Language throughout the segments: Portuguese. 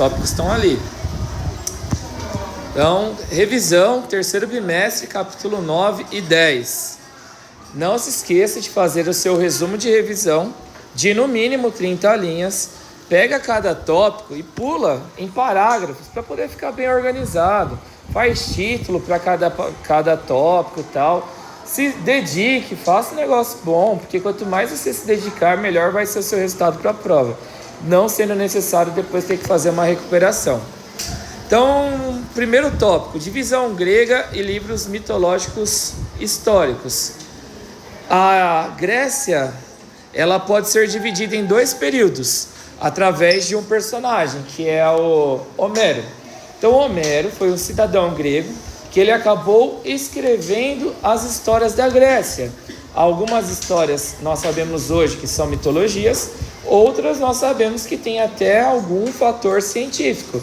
tópicos estão ali. Então, revisão, terceiro bimestre, capítulo 9 e 10. Não se esqueça de fazer o seu resumo de revisão de no mínimo 30 linhas. Pega cada tópico e pula em parágrafos para poder ficar bem organizado. Faz título para cada tópico e tal. Se dedique, faça um negócio bom, porque quanto mais você se dedicar, melhor vai ser o seu resultado para a prova. Não sendo necessário depois ter que fazer uma recuperação. Então, primeiro tópico, divisão grega e livros mitológicos históricos. A Grécia, ela pode ser dividida em dois períodos, através de um personagem, que é o Homero. Então, Homero foi um cidadão grego que ele acabou escrevendo as histórias da Grécia. Algumas histórias nós sabemos hoje que são mitologias, outras nós sabemos que tem até algum fator científico.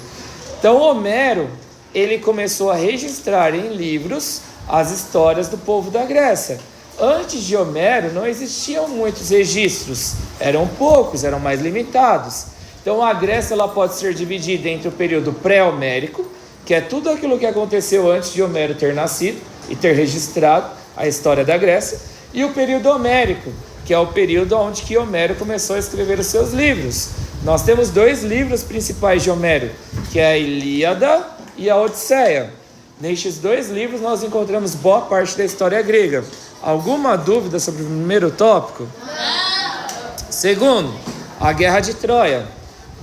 Então, Homero, ele começou a registrar em livros as histórias do povo da Grécia. Antes de Homero, não existiam muitos registros, eram poucos, eram mais limitados. Então, a Grécia ela pode ser dividida entre o período pré-homérico, que é tudo aquilo que aconteceu antes de Homero ter nascido e ter registrado a história da Grécia, e o período homérico, que é o período onde que Homero começou a escrever os seus livros. Nós temos dois livros principais de Homero, que é a Ilíada e a Odisseia. Nestes dois livros nós encontramos boa parte da história grega. Alguma dúvida sobre o primeiro tópico? Não. Segundo, a Guerra de Troia.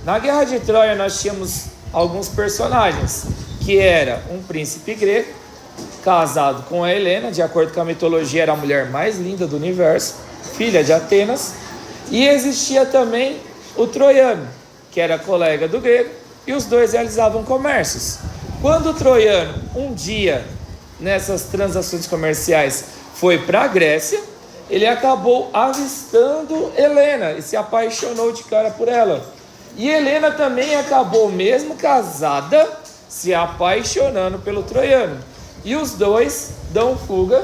Na Guerra de Troia nós tínhamos alguns personagens, que era um príncipe grego, casado com a Helena, de acordo com a mitologia era a mulher mais linda do universo, filha de Atenas, e existia também o troiano, que era colega do grego, e os dois realizavam comércios. Quando o troiano, um dia, nessas transações comerciais, foi para a Grécia, ele acabou avistando Helena e se apaixonou de cara por ela. E Helena também acabou, mesmo casada, se apaixonando pelo troiano. E os dois dão fuga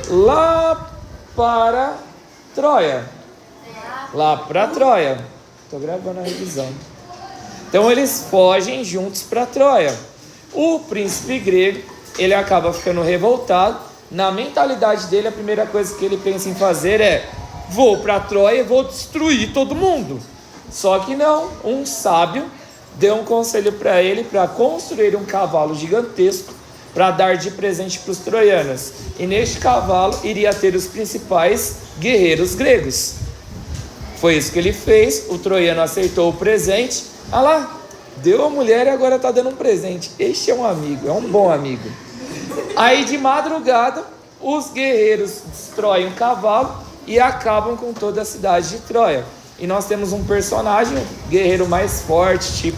lá para Troia. Lá para Troia. Estou gravando a revisão. Então eles fogem juntos para Troia. O príncipe grego, ele acaba ficando revoltado. Na mentalidade dele, a primeira coisa que ele pensa em fazer é: vou para Troia e vou destruir todo mundo. Só que não, um sábio deu um conselho para ele para construir um cavalo gigantesco para dar de presente para os troianos. E neste cavalo iria ter os principais guerreiros gregos. Foi isso que ele fez, o troiano aceitou o presente. Ah lá, deu a mulher e agora está dando um presente. Este é um amigo, é um bom amigo. Aí de madrugada, os guerreiros destroem o cavalo e acabam com toda a cidade de Troia. E nós temos um personagem, o guerreiro mais forte,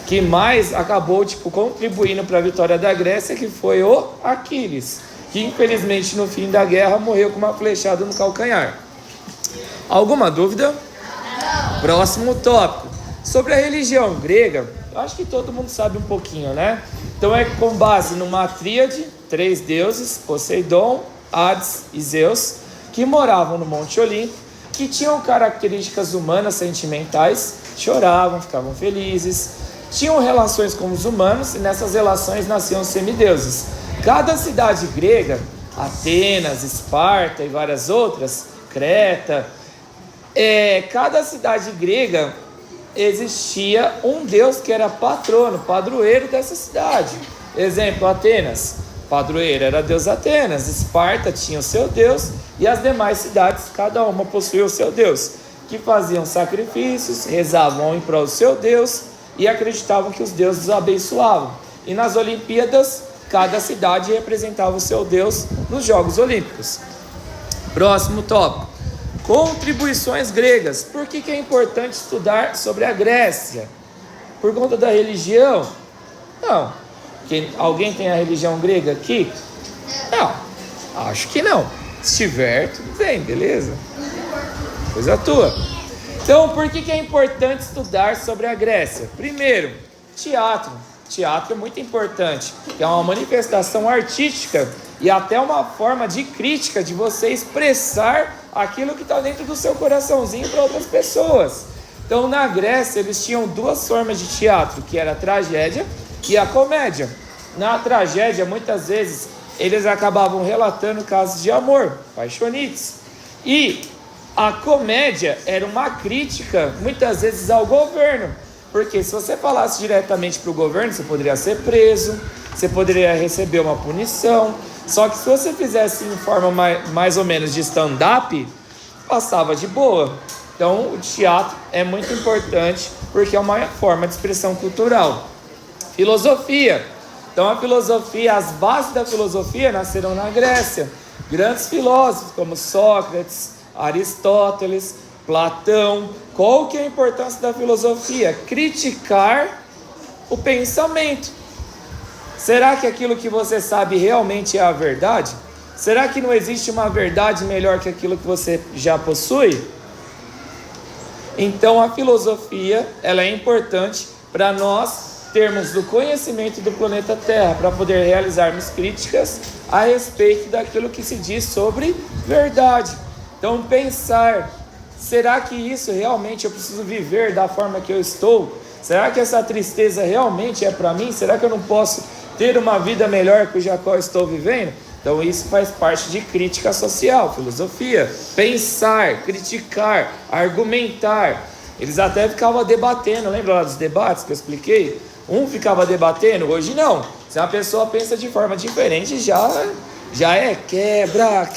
que mais acabou, contribuindo para a vitória da Grécia, que foi o Aquiles, que infelizmente no fim da guerra morreu com uma flechada no calcanhar. Alguma dúvida? Não. Próximo tópico. Sobre a religião grega, eu acho que todo mundo sabe um pouquinho, né? Então é com base numa tríade, 3 deuses, Poseidon, Hades e Zeus, que moravam no Monte Olimpo, que tinham características humanas sentimentais, choravam, ficavam felizes, tinham relações com os humanos e nessas relações nasciam os semideuses. Cada cidade grega, Atenas, Esparta e várias outras, Creta, cada cidade grega existia um deus que era patrono, padroeiro dessa cidade. Exemplo, Atenas, padroeiro era deus Atenas, Esparta tinha o seu deus e as demais cidades, cada uma possuía o seu deus, que faziam sacrifícios, rezavam em prol do seu deus e acreditavam que os deuses os abençoavam. E nas Olimpíadas, cada cidade representava o seu deus nos Jogos Olímpicos. Próximo tópico. Contribuições gregas. Por que é importante estudar sobre a Grécia? Por conta da religião? Não. Alguém tem a religião grega aqui? Não. Acho que não. Se tiver, tudo bem, beleza? Coisa tua. Então, por que é importante estudar sobre a Grécia? Primeiro, teatro. Teatro é muito importante, que é uma manifestação artística e até uma forma de crítica, de você expressar aquilo que está dentro do seu coraçãozinho para outras pessoas. Então, na Grécia, eles tinham duas formas de teatro, que era a tragédia e a comédia. Na tragédia, muitas vezes, eles acabavam relatando casos de amor, paixonites. E a comédia era uma crítica, muitas vezes, ao governo. Porque se você falasse diretamente para o governo, você poderia ser preso, você poderia receber uma punição. Só que se você fizesse em forma mais ou menos de stand-up, passava de boa. Então, o teatro é muito importante porque é uma forma de expressão cultural. Filosofia. Então, a filosofia, as bases da filosofia nasceram na Grécia. Grandes filósofos como Sócrates, Aristóteles, Platão. Qual que é a importância da filosofia? Criticar o pensamento. Será que aquilo que você sabe realmente é a verdade? Será que não existe uma verdade melhor que aquilo que você já possui? Então a filosofia, ela é importante para nós termos do conhecimento do planeta Terra, para poder realizarmos críticas a respeito daquilo que se diz sobre verdade. Então pensar, será que isso realmente eu preciso viver da forma que eu estou? Será que essa tristeza realmente é para mim? Será que eu não posso ter uma vida melhor que a qual estou vivendo? Então isso faz parte de crítica social, filosofia. Pensar, criticar, argumentar. Eles até ficavam debatendo, lembra lá dos debates que eu expliquei? Um ficava debatendo, hoje não. Se uma pessoa pensa de forma diferente, já é quebra,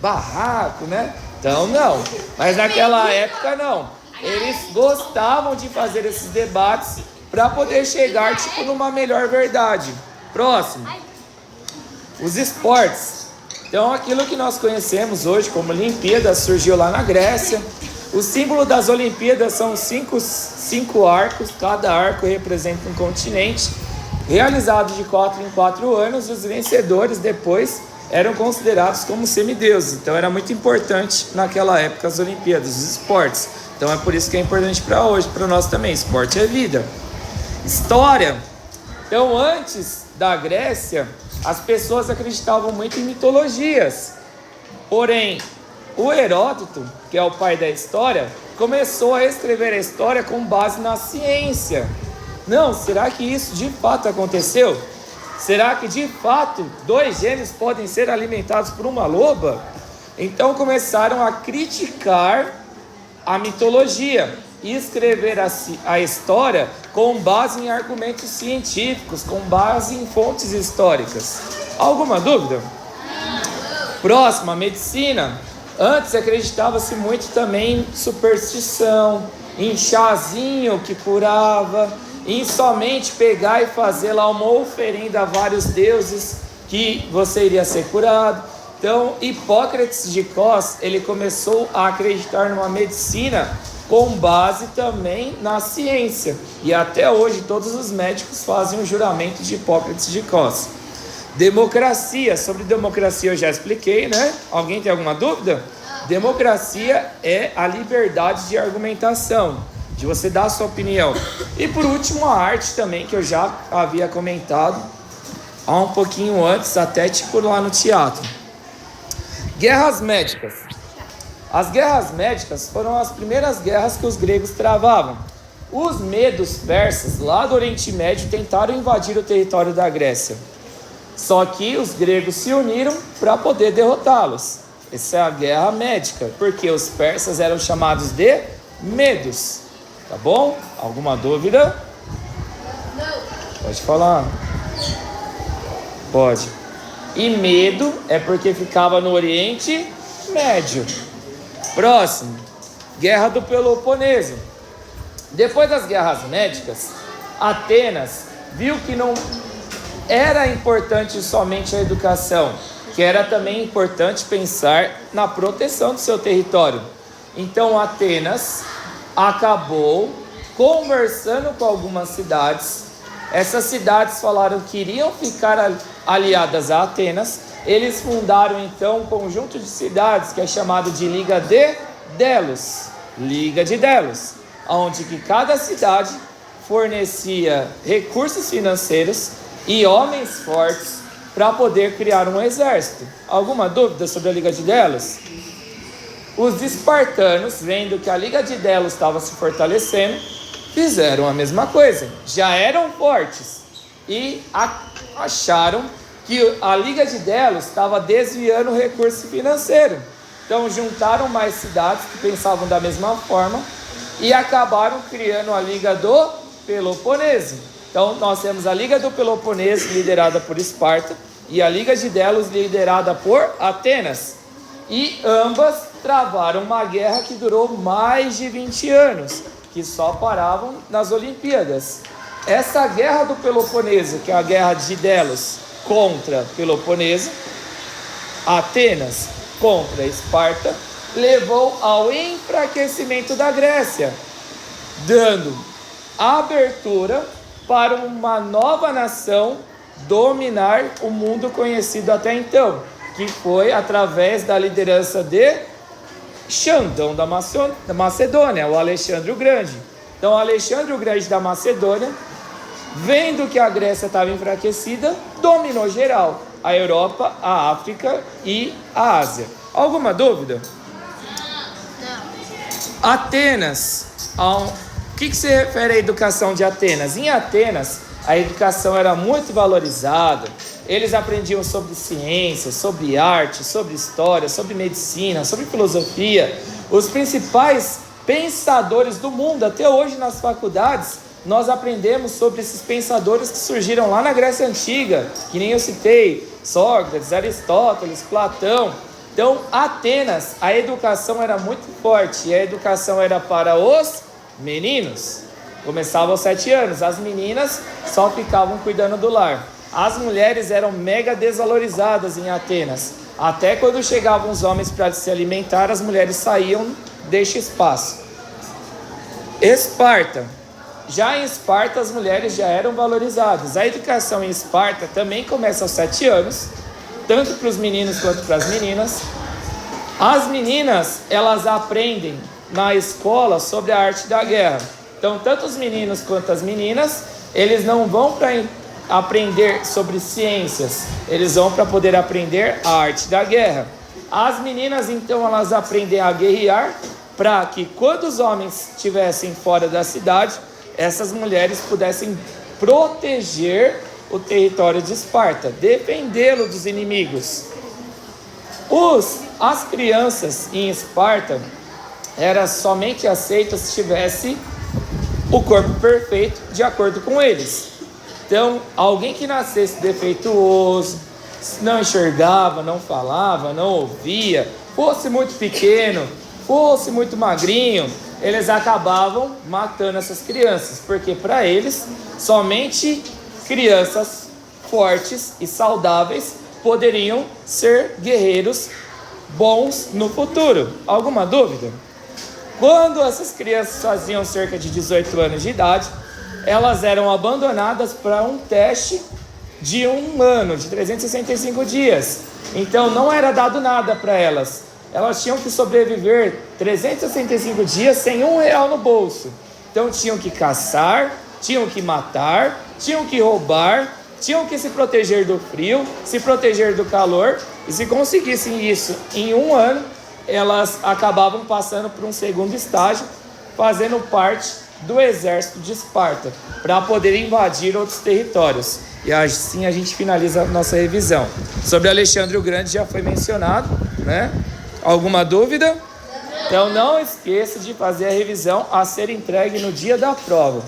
barraco, né? Então não, mas naquela época não. Eles gostavam de fazer esses debates para poder chegar numa melhor verdade. Próximo. Os esportes. Então, aquilo que nós conhecemos hoje como Olimpíadas surgiu lá na Grécia. O símbolo das Olimpíadas são cinco arcos, cada arco representa um continente, realizado de 4 em 4 anos. Os vencedores depois eram considerados como semideuses. Então, era muito importante naquela época as Olimpíadas, os esportes. Então, é por isso que é importante para hoje, para nós também. Esporte é vida. História. Então, antes da Grécia, as pessoas acreditavam muito em mitologias. Porém, o Heródoto, que é o pai da história, começou a escrever a história com base na ciência. Não, será que isso de fato aconteceu? Será que de fato 2 gêmeos podem ser alimentados por uma loba? Então começaram a criticar a mitologia e escrever a história com base em argumentos científicos, com base em fontes históricas. Alguma dúvida? Próxima, medicina. Antes acreditava-se muito também em superstição, em chazinho que curava, em somente pegar e fazer lá uma oferenda a vários deuses que você iria ser curado. Então, Hipócrates de Cós, ele começou a acreditar numa medicina com base também na ciência. E até hoje todos os médicos fazem o juramento de Hipócrates de Cós. Democracia. Sobre democracia eu já expliquei, né? Alguém tem alguma dúvida? Democracia é a liberdade de argumentação, de você dar a sua opinião. E por último, a arte também, que eu já havia comentado há um pouquinho antes, até lá no teatro. Guerras médicas. As guerras médicas foram as primeiras guerras que os gregos travavam. Os medos persas, lá do Oriente Médio, tentaram invadir o território da Grécia. Só que os gregos se uniram para poder derrotá-los. Essa é a guerra médica, porque os persas eram chamados de medos. Tá bom? Alguma dúvida? Não. Pode falar. Pode. E medo é porque ficava no Oriente Médio. Próximo. Guerra do Peloponeso. Depois das guerras médicas, Atenas viu que não era importante somente a educação, que era também importante pensar na proteção do seu território. Então Atenas acabou conversando com algumas cidades. Essas cidades falaram que iriam ficar aliadas a Atenas. Eles fundaram então um conjunto de cidades que é chamado de Liga de Delos. Liga de Delos, onde que cada cidade fornecia recursos financeiros e homens fortes para poder criar um exército. Alguma dúvida sobre a Liga de Delos? Os espartanos, vendo que a Liga de Delos estava se fortalecendo, fizeram a mesma coisa. Já eram fortes e acharam que a Liga de Delos estava desviando o recurso financeiro. Então juntaram mais cidades que pensavam da mesma forma e acabaram criando a Liga do Peloponeso. Então nós temos a Liga do Peloponeso liderada por Esparta e a Liga de Delos liderada por Atenas. E ambas travaram uma guerra que durou mais de 20 anos, que só paravam nas Olimpíadas. Essa guerra do Peloponeso, que é a guerra de Delos contra Peloponeso, Atenas contra Esparta, levou ao enfraquecimento da Grécia, dando abertura para uma nova nação dominar o mundo conhecido até então, que foi através da liderança de Xandão da Macedônia, o Alexandre o Grande. Então, Alexandre o Grande da Macedônia, vendo que a Grécia estava enfraquecida, dominou geral, a Europa, a África e a Ásia. Alguma dúvida? Não. Atenas, o que se refere à educação de Atenas? Em Atenas, a educação era muito valorizada. Eles aprendiam sobre ciência, sobre arte, sobre história, sobre medicina, sobre filosofia. Os principais pensadores do mundo, até hoje nas faculdades, nós aprendemos sobre esses pensadores que surgiram lá na Grécia Antiga, que nem eu citei, Sócrates, Aristóteles, Platão. Então, Atenas, a educação era muito forte, e a educação era para os meninos. Começava aos 7 anos, as meninas só ficavam cuidando do lar. As mulheres eram mega desvalorizadas em Atenas. Até quando chegavam os homens para se alimentar, as mulheres saíam deste espaço. Esparta. Já em Esparta, as mulheres já eram valorizadas. A educação em Esparta também começa aos 7 anos, tanto para os meninos quanto para as meninas. As meninas, elas aprendem na escola sobre a arte da guerra. Então, tanto os meninos quanto as meninas, eles não vão para aprender sobre ciências, eles vão para poder aprender a arte da guerra. As meninas, então, elas aprendem a guerrear para que quando os homens estivessem fora da cidade, essas mulheres pudessem proteger o território de Esparta, defendê-lo dos inimigos. As crianças em Esparta eram somente aceitas se tivesse o corpo perfeito de acordo com eles. Então, alguém que nascesse defeituoso, não enxergava, não falava, não ouvia, fosse muito pequeno, fosse muito magrinho, eles acabavam matando essas crianças, porque para eles, somente crianças fortes e saudáveis poderiam ser guerreiros bons no futuro. Alguma dúvida? Quando essas crianças faziam cerca de 18 anos de idade, elas eram abandonadas para um teste de 1 ano, de 365 dias. Então não era dado nada para elas. Elas tinham que sobreviver 365 dias sem R$1 no bolso. Então tinham que caçar, tinham que matar, tinham que roubar, tinham que se proteger do frio, se proteger do calor. E se conseguissem isso em 1 ano, elas acabavam passando por um segundo estágio, fazendo parte do exército de Esparta, para poder invadir outros territórios. E assim a gente finaliza a nossa revisão. Sobre Alexandre o Grande já foi mencionado, né? Alguma dúvida? Então não esqueça de fazer a revisão a ser entregue no dia da prova.